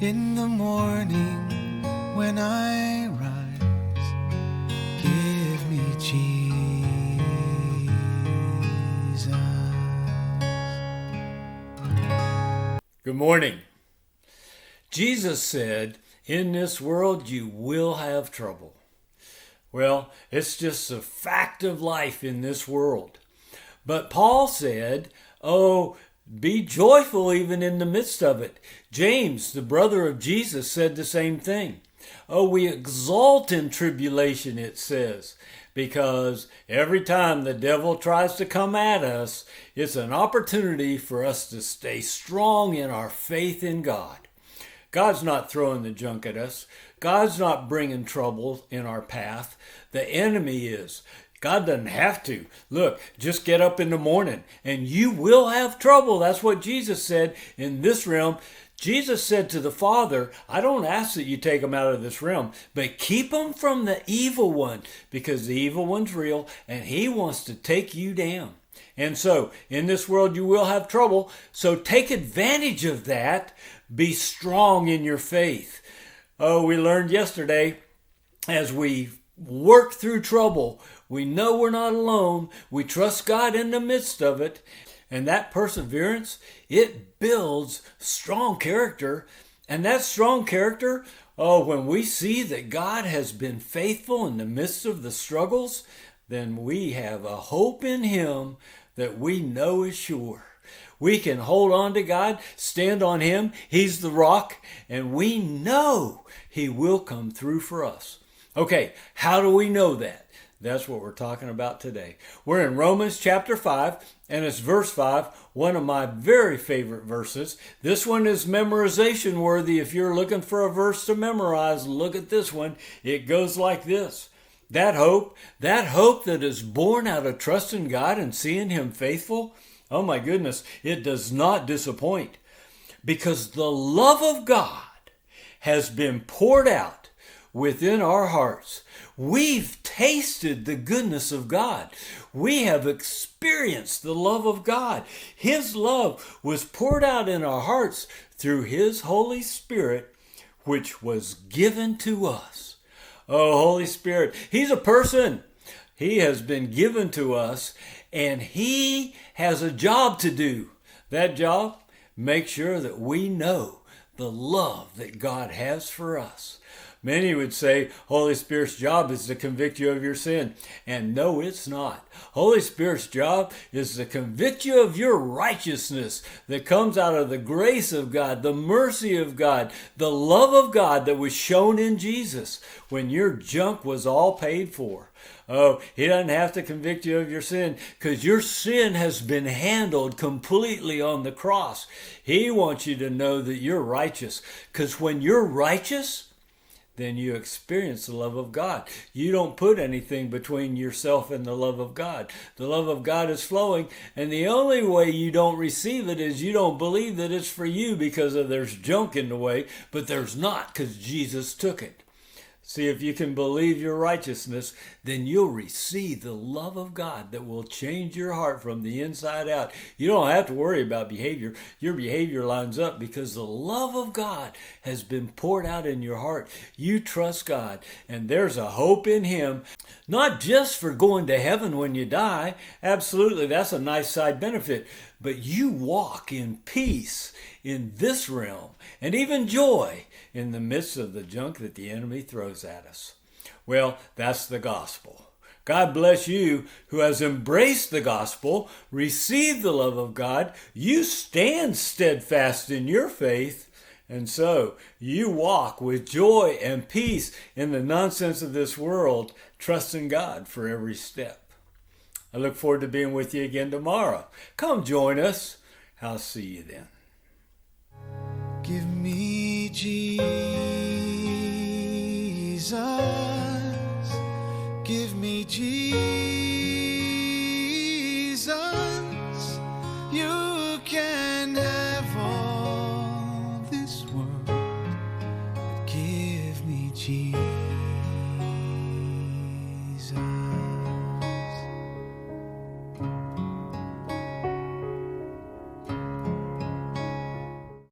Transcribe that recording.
In the morning when I rise, give me Jesus. Good morning. Jesus said, in this world you will have trouble. Well, it's just a fact of life in this world. But Paul said, be joyful even in the midst of it. James, the brother of Jesus, said the same thing. We exult in tribulation, it says, because every time the devil tries to come at us, it's an opportunity for us to stay strong in our faith in God. God's not throwing the junk at us. God's not bringing trouble in our path. The enemy is. God doesn't have to. Look, just get up in the morning and you will have trouble. That's what Jesus said in this realm. Jesus said to the Father, I don't ask that you take them out of this realm, but keep them from the evil one, because the evil one's real and he wants to take you down. And so in this world you will have trouble. So take advantage of that. Be strong in your faith. We learned yesterday, as we work through trouble, we know we're not alone. We trust God in the midst of it. And that perseverance, it builds strong character. And that strong character, when we see that God has been faithful in the midst of the struggles, then we have a hope in Him that we know is sure. We can hold on to God, stand on Him. He's the rock, and we know He will come through for us. Okay, how do we know that? That's what we're talking about today. We're in Romans chapter 5, and it's verse 5, one of my very favorite verses. This one is memorization worthy. If you're looking for a verse to memorize, look at this one. It goes like this. That hope that is born out of trusting God and seeing Him faithful, oh my goodness, it does not disappoint, because the love of God has been poured out within our hearts. We've tasted the goodness of God. We have experienced the love of God. His love was poured out in our hearts through His Holy Spirit, which was given to us. Oh, Holy Spirit, He's a person. He has been given to us, and He has a job to do. That job, make sure that we know the love that God has for us. Many would say Holy Spirit's job is to convict you of your sin. And no, it's not. Holy Spirit's job is to convict you of your righteousness that comes out of the grace of God, the mercy of God, the love of God that was shown in Jesus when your junk was all paid for. He doesn't have to convict you of your sin, because your sin has been handled completely on the cross. He wants you to know that you're righteous, because when you're righteous, then you experience the love of God. You don't put anything between yourself and the love of God. The love of God is flowing, and the only way you don't receive it is you don't believe that it's for you because there's junk in the way, but there's not, because Jesus took it. See, if you can believe your righteousness, then you'll receive the love of God that will change your heart from the inside out. You don't have to worry about behavior. Your behavior lines up because the love of God has been poured out in your heart. You trust God, and there's a hope in Him, not just for going to heaven when you die. Absolutely, that's a nice side benefit. But you walk in peace in this realm, and even joy in the midst of the junk that the enemy throws at us. Well, that's the gospel. God bless you who has embraced the gospel, received the love of God. You stand steadfast in your faith, and so you walk with joy and peace in the nonsense of this world, trusting God for every step. I look forward to being with you again tomorrow. Come join us. I'll see you then. Give me Jesus. Give me Jesus.